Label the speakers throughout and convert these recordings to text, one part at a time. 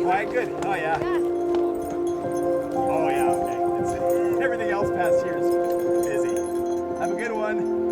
Speaker 1: quiet? Good. Oh, yeah. Oh, yeah, okay. Everything else past here is busy. Have a good one.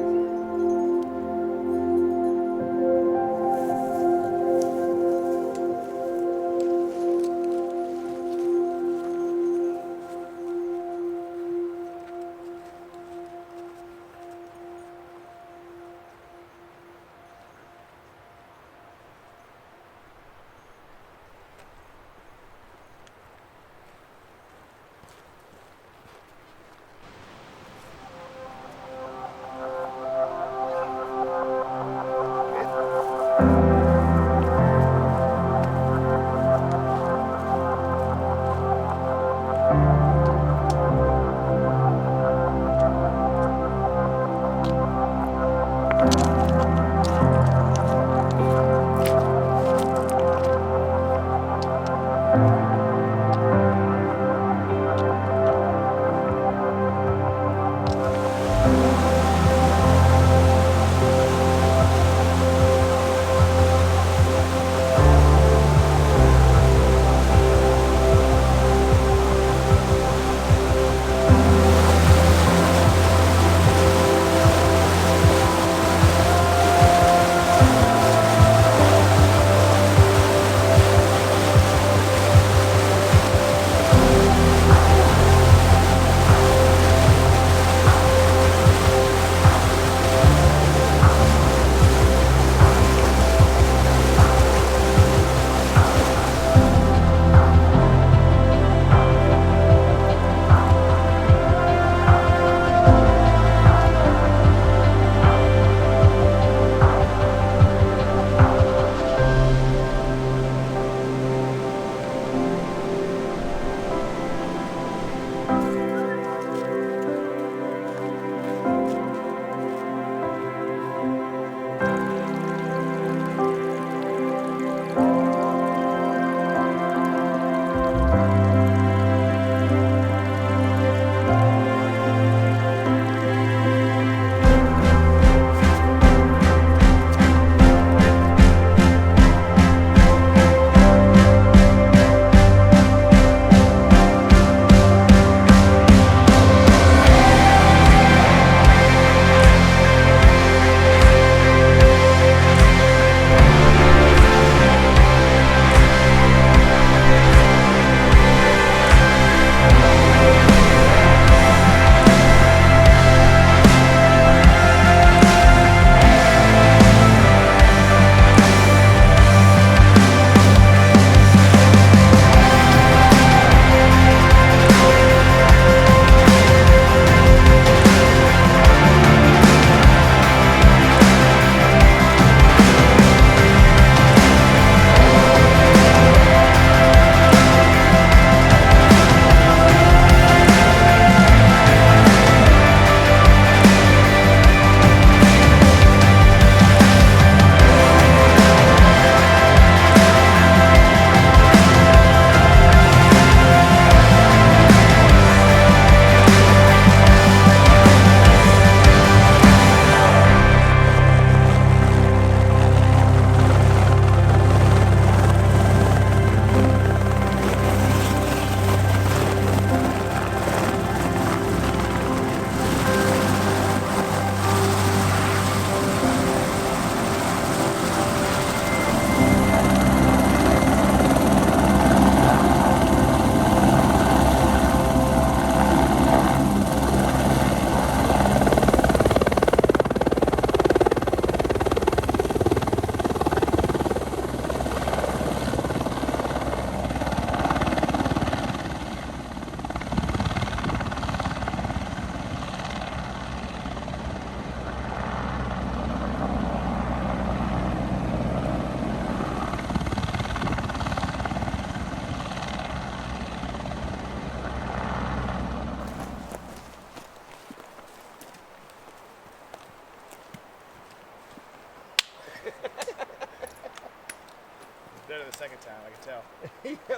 Speaker 1: the second time, I can tell.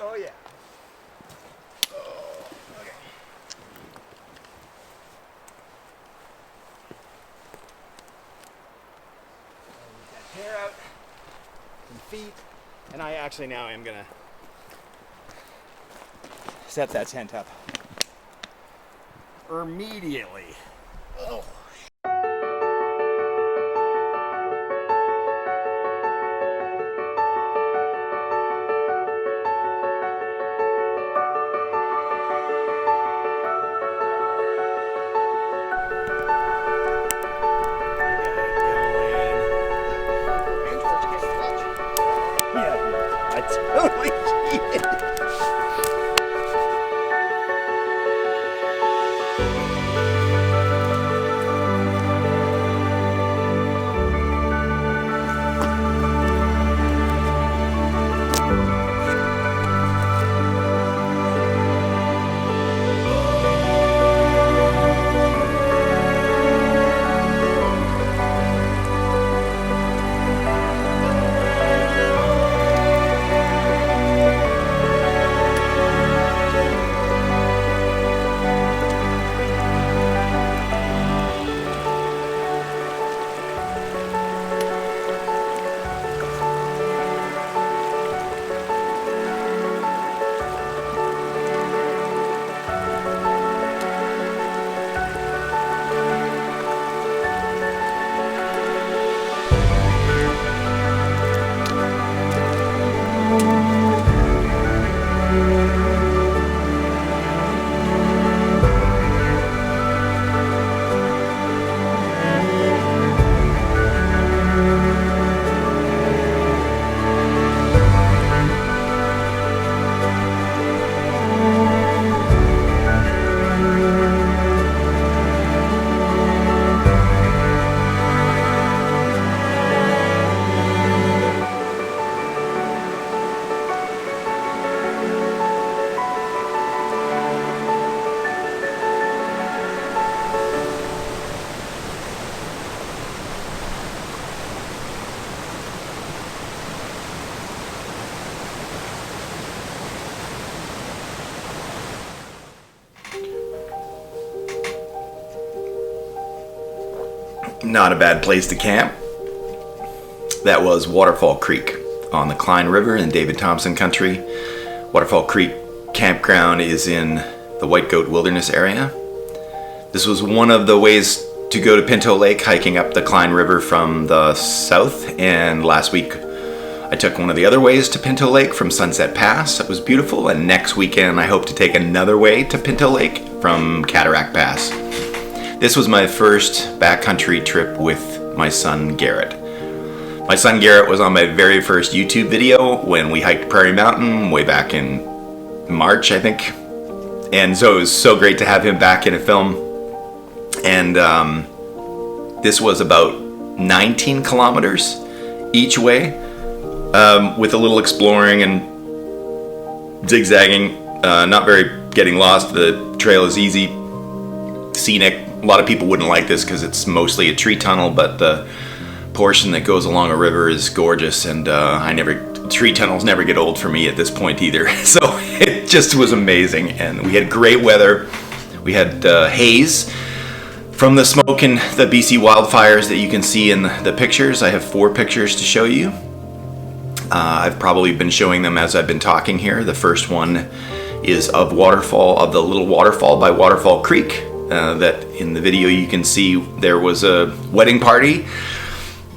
Speaker 2: Oh yeah.
Speaker 1: Oh, okay. Get that hair out, some feet, and I actually now am gonna set that tent up immediately. Oh. Totally cheated. Not a bad place to camp. That was Waterfall Creek on the Cline River in David Thompson Country. Waterfall Creek Campground is in the White Goat Wilderness area. This was one of the ways to go to Pinto Lake, hiking up the Cline River from the south, and last week I took one of the other ways to Pinto Lake from Sunset Pass. It was beautiful, and next weekend I hope to take another way to Pinto Lake from Cataract Pass. This was my first backcountry trip with my son Garrett. My son Garrett was on my very first YouTube video when we hiked Prairie Mountain way back in March, I think. And so it was so great to have him back in a film. And this was about 19 kilometers each way, with a little exploring and zigzagging, not very getting lost. The trail is easy, scenic. A lot of people wouldn't like this because it's mostly a tree tunnel, but the portion that goes along a river is gorgeous, and tree tunnels never get old for me at this point either. So it just was amazing, and we had great weather. We had haze from the smoke and the BC wildfires that you can see in the pictures. I have 4 pictures to show you. I've probably been showing them as I've been talking here. The first one is of the little waterfall by Waterfall Creek. That in the video you can see there was a wedding party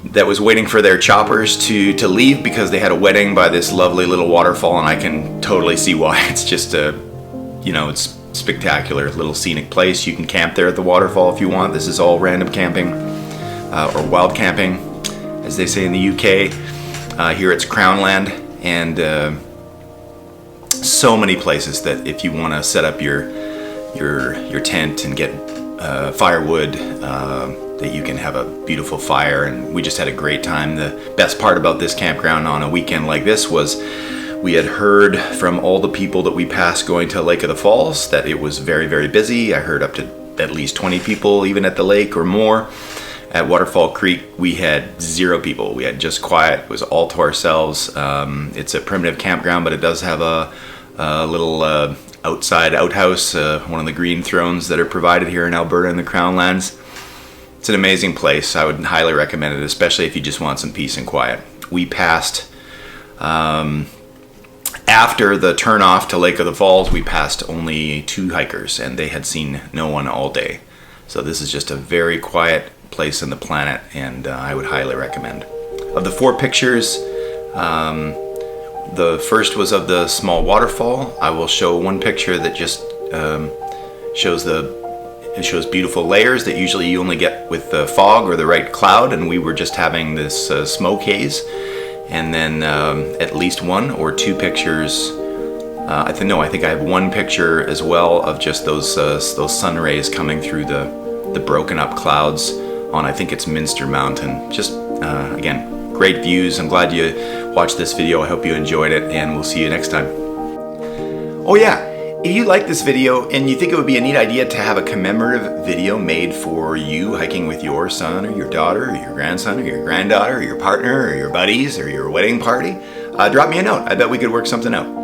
Speaker 1: that was waiting for their choppers to leave because they had a wedding by this lovely little waterfall, and I can totally see why. It's just it's spectacular little scenic place. You can camp there at the waterfall if you want. This is all random camping, or wild camping as they say in the UK. Here it's Crownland, and so many places that if you want to set up your tent and get firewood, that you can have a beautiful fire. And we just had a great time. The best part about this campground on a weekend like this was we had heard from all the people that we passed going to Lake of the Falls that it was very, very busy. I heard up to at least 20 people even at the lake or more, At Waterfall Creek, we had 0 people. We had just quiet. It was all to ourselves. It's a primitive campground, but it does have a little outside outhouse, one of the green thrones that are provided here in Alberta in the Crown Lands. It's an amazing place. I would highly recommend it, especially if you just want some peace and quiet. We passed, after the turnoff to Lake of the Falls, we passed only 2 hikers, and they had seen no one all day. So this is just a very quiet place on the planet, and I would highly recommend. Of the 4 pictures, the first was of the small waterfall. I will show one picture that just shows beautiful layers that usually you only get with the fog or the right cloud, and we were just having this smoke haze. And then at least 1 or 2 pictures. I think I have 1 picture as well of just those sun rays coming through the broken up clouds on, I think it's Minster Mountain. Just again, great views. I'm glad you watched this video. I hope you enjoyed it, and we'll see you next time. Oh yeah, if you like this video and you think it would be a neat idea to have a commemorative video made for you hiking with your son or your daughter or your grandson or your granddaughter or your partner or your buddies or your wedding party, drop me a note. I bet we could work something out.